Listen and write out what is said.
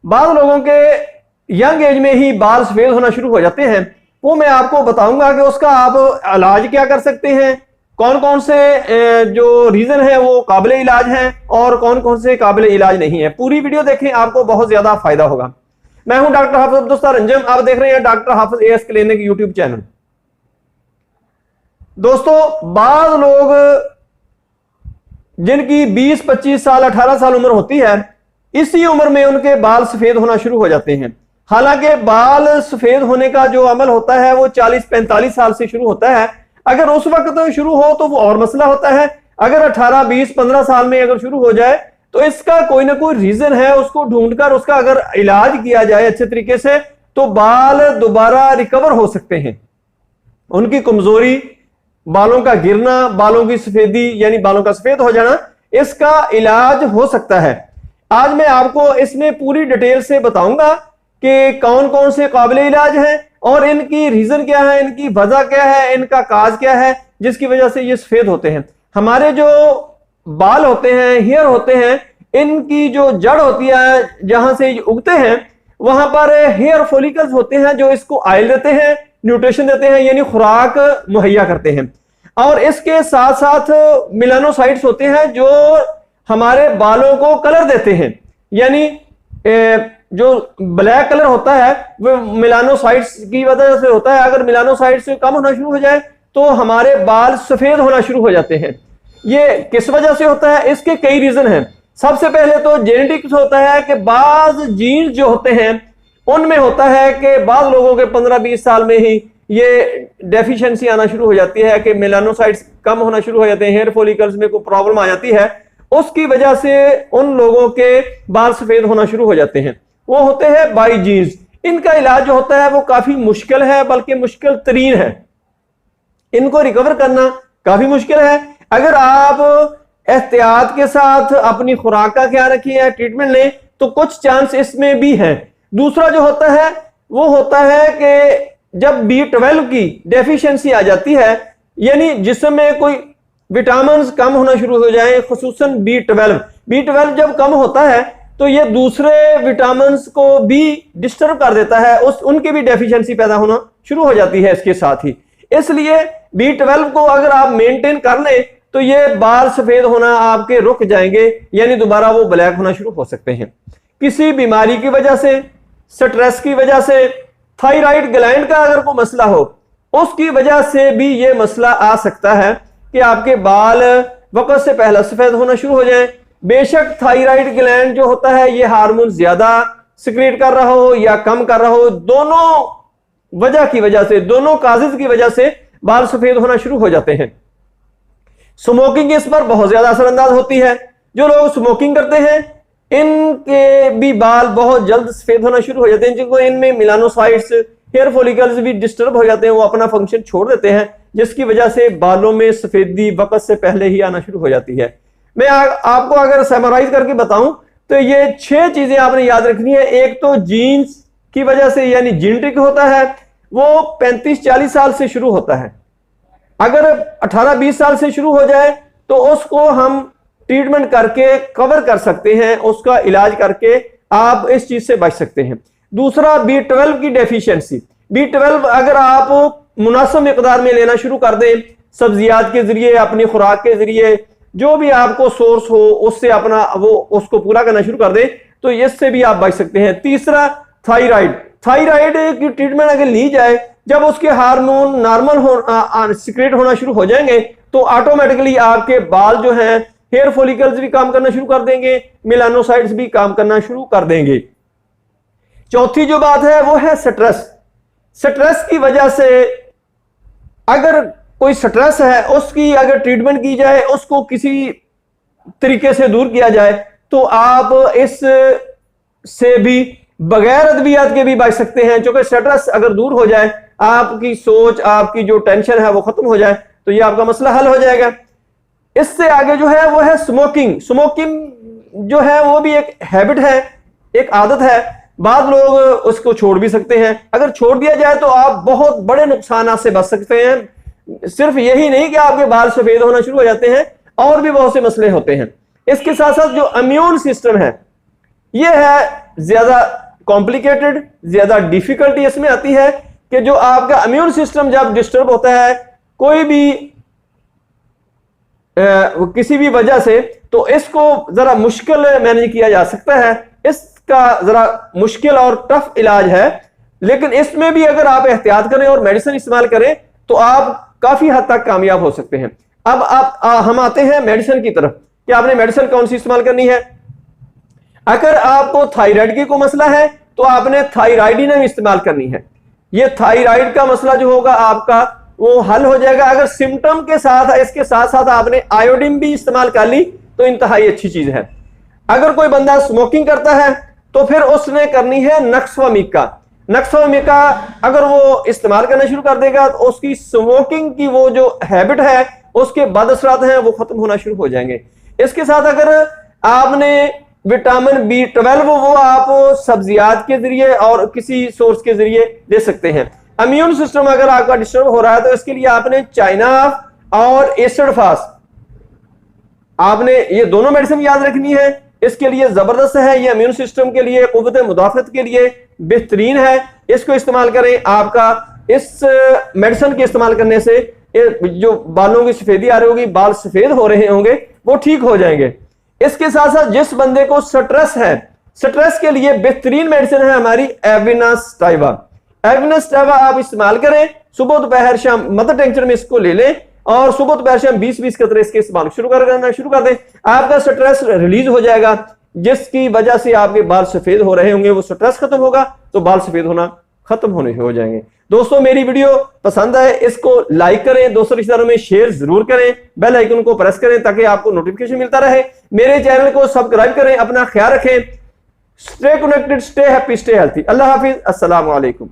बाद लोगों के यंग एज में ही बाल सफेद होना शुरू हो जाते हैं, वो मैं आपको बताऊंगा कि उसका आप इलाज क्या कर सकते हैं, कौन कौन से जो रीजन है वो काबिल इलाज हैं और कौन कौन से काबिल इलाज नहीं है। पूरी वीडियो देखें, आपको बहुत ज्यादा फायदा होगा। मैं हूं डॉक्टर हाफिज अब्दुल रंजन, आप देख रहे हैं डॉक्टर हाफिज एएस क्लिनिक यूट्यूब चैनल। दोस्तों, बाद लोग जिनकी 20, 25 साल, 18 साल उम्र होती है, इसी उम्र में उनके बाल सफेद होना शुरू हो जाते हैं। हालांकि बाल सफेद होने का जो अमल होता है वो 40-45 साल से शुरू होता है। अगर उस वक्त शुरू हो तो वो और मसला होता है। अगर 18, 20, 15 साल में अगर शुरू हो जाए तो इसका कोई ना कोई रीजन है, उसको ढूंढकर उसका अगर इलाज किया जाए अच्छे तरीके से तो बाल दोबारा रिकवर हो सकते हैं। उनकी कमजोरी, बालों का गिरना, बालों की सफेदी यानी बालों का सफेद हो जाना, इसका इलाज हो सकता है। आज मैं आपको इसमें पूरी डिटेल से बताऊंगा कि कौन कौन से काबिल इलाज हैं और इनकी रीजन क्या है, इनकी वजह क्या है, इनका काज क्या है जिसकी वजह से ये सफेद होते हैं। हमारे जो बाल होते हैं, हेयर होते हैं, इनकी जो जड़ होती है जहां से ये उगते हैं वहां पर हेयर फॉलिकल्स होते हैं जो इसको ऑयल देते हैं, न्यूट्रिशन देते हैं यानी खुराक मुहैया करते हैं। और इसके साथ साथ मिलानोसाइट्स होते हैं जो हमारे बालों को कलर देते हैं, यानी जो ब्लैक कलर होता है वो मिलानोसाइट्स की वजह से होता है। अगर मिलानोसाइट्स कम होना शुरू हो जाए तो हमारे बाल सफेद होना शुरू हो जाते हैं। ये किस वजह से होता है? इसके कई रीजन हैं। सबसे पहले तो जेनेटिक्स होता है कि बाज जीन जो होते हैं उनमें होता है कि बाद लोगों के 15-20 साल में ही ये डेफिशिएंसी आना शुरू हो जाती है कि मेलानोसाइट्स कम होना शुरू हो जाते हैं, हेयर फॉलिकल्स में कोई प्रॉब्लम आ जाती है, उसकी वजह से उन लोगों के बाल सफेद होना शुरू हो जाते हैं। वो होते हैं बाई जीन्स। इनका इलाज जो होता है वो काफी मुश्किल है, बल्कि मुश्किल तरीन है। इनको रिकवर करना काफी मुश्किल है। अगर आप एहतियात के साथ अपनी खुराक का ख्याल रखिए, ट्रीटमेंट लें तो कुछ चांस इसमें भी है। दूसरा जो होता है वो होता है कि जब B12 की डेफिशिएंसी आ जाती है, यानी जिस्म में कोई विटामिन कम होना शुरू हो जाए, खुसूसन B12 जब कम होता है तो ये दूसरे विटामिन को भी डिस्टर्ब कर देता है, उनकी भी डेफिशिएंसी पैदा होना शुरू हो जाती है इसके साथ ही। इसलिए B12 को अगर आप मेंटेन कर लें तो ये बाल सफेद होना आपके रुक जाएंगे, यानी दोबारा वो ब्लैक होना शुरू हो सकते हैं। किसी बीमारी की वजह से, स्ट्रेस की वजह से, थायराइड ग्लैंड का अगर कोई मसला हो उसकी वजह से भी ये मसला आ सकता है कि आपके बाल वक्त से पहले सफेद होना शुरू हो जाए। बेशक थायराइड ग्लैंड जो होता है ये हार्मोन ज्यादा सिक्रेट कर रहा हो या कम कर रहा हो, दोनों वजह की वजह से, दोनों काजेज की वजह से बाल सफेद होना शुरू हो जाते हैं। स्मोकिंग इस पर बहुत ज्यादा असरअंदाज होती है। जो लोग स्मोकिंग करते हैं इनके भी बाल बहुत जल्द सफेद होना शुरू हो जाते हैं, जिनको इनमें मिलानोसाइट्स, हेयर फॉलिकल्स भी डिस्टर्ब हो जाते हैं, वो अपना फंक्शन छोड़ देते हैं, जिसकी वजह से बालों में सफेदी वक्त से पहले ही आना शुरू हो जाती है। मैं आपको अगर समराइज करके बताऊं तो ये 6 चीजें आपने याद रखनी है। एक तो जीन्स की वजह से, यानी जेनेटिक होता है, वो 35-40 साल से शुरू होता है। अगर 18-20 साल से शुरू हो जाए तो उसको हम ट्रीटमेंट करके कवर कर सकते हैं, उसका इलाज करके आप इस चीज से बच सकते हैं। दूसरा B12 की डेफिशिएंसी। B12 अगर आप मुनासिब मिकदार में लेना शुरू कर दें, सब्जियात के जरिए, अपनी खुराक के जरिए, जो भी आपको सोर्स हो उससे अपना वो उसको पूरा करना शुरू कर दें तो इससे भी आप बच सकते हैं। तीसरा थायराइड की ट्रीटमेंट अगर ली जाए, जब उसके हार्मोन नॉर्मल सिक्रेट होना शुरू हो जाएंगे तो ऑटोमेटिकली आपके बाल जो हैं, हेयर फॉलिकल्स भी काम करना शुरू कर देंगे, मेलानोसाइट्स भी काम करना शुरू कर देंगे। चौथी जो बात है वो है स्ट्रेस की वजह से, अगर कोई स्ट्रेस है उसकी अगर ट्रीटमेंट की जाए, उसको किसी तरीके से दूर किया जाए तो आप इस से भी बगैर अद्वियात के भी बच सकते हैं। क्योंकि स्ट्रेस अगर दूर हो जाए, आपकी सोच, आपकी जो टेंशन है वो खत्म हो जाए तो ये आपका मसला हल हो जाएगा। इससे आगे जो है वो है स्मोकिंग जो है वो भी एक हैबिट है, एक आदत है। बाद लोग उसको छोड़ भी सकते हैं। अगर छोड़ दिया जाए तो आप बहुत बड़े नुकसान से बच सकते हैं। सिर्फ यही नहीं कि आपके बाल सफेद होना शुरू हो जाते हैं, और भी बहुत से मसले होते हैं। इसके साथ साथ जो इम्यून सिस्टम है, यह है ज्यादा कॉम्प्लिकेटेड, ज्यादा डिफिकल्टी इसमें आती है कि जो आपका इम्यून सिस्टम जब डिस्टर्ब होता है कोई भी किसी भी वजह से, तो इसको जरा मुश्किल मैनेज किया जा सकता है। इसका जरा मुश्किल और टफ इलाज है, लेकिन इसमें भी अगर आप एहतियात करें और मेडिसिन इस्तेमाल करें तो आप काफी हद तक कामयाब हो सकते हैं। अब हम आते हैं मेडिसिन की तरफ कि आपने मेडिसिन कौन सी इस्तेमाल करनी है। अगर आपको थायराइड की कोई मसला है तो आपने थायराइडिनम इस्तेमाल करनी है। ये थायराइड का मसला जो होगा आपका वो हल हो जाएगा। अगर सिम्टम के साथ इसके साथ साथ आपने आयोडीन भी इस्तेमाल कर ली तो इंतहाई अच्छी चीज है। अगर कोई बंदा स्मोकिंग करता है तो फिर उसने करनी है नक्सवामिका। नक्सवामिका अगर वो इस्तेमाल करना शुरू कर देगा तो उसकी स्मोकिंग की वो जो हैबिट है उसके बद असरात हैं वो खत्म होना शुरू हो जाएंगे। इसके साथ अगर आपने विटामिन B12 वो आप सब्जियात के जरिए और किसी सोर्स के जरिए दे सकते हैं। इम्यून सिस्टम अगर आपका डिस्टर्ब हो रहा है तो इसके लिए आपने चाइना और एसिड फास्ट, आपने ये दोनों मेडिसिन याद रखनी है। इसके लिए जबरदस्त है, ये इम्यून सिस्टम के लिए, कुव्वत मुदाफत के लिए बेहतरीन है। इसको इस्तेमाल करें। आपका इस मेडिसिन के इस्तेमाल करने से जो बालों की सफेदी आ रही होगी, बाल सफेद हो रहे होंगे, वो ठीक हो जाएंगे। इसके साथ साथ जिस बंदे को स्ट्रेस है, स्ट्रेस के लिए बेहतरीन मेडिसिन है हमारी एविनास्टाइवा। एविनास्टाइवा आप इस्तेमाल करें, सुबह दोपहर शाम मदर टेंचर में इसको ले लें और सुबह दोपहर शाम 20-20 कतरे इसके इस्तेमाल शुरू कर दें। आपका स्ट्रेस रिलीज हो जाएगा, जिसकी वजह से आपके बाल सफेद हो रहे होंगे, वो स्ट्रेस खत्म होगा तो बाल सफेद होना खत्म होने हो जाएंगे। दोस्तों मेरी वीडियो पसंद आए इसको लाइक करें, दोस्तों रिश्तेदारों में शेयर जरूर करें, बेल आइकन को प्रेस करें ताकि आपको नोटिफिकेशन मिलता रहे। मेरे चैनल को सब्सक्राइब करें। अपना ख्याल रखें। Stay connected, stay happy, stay healthy. अल्लाह हाफिज, अस्सलाम वालेकुम।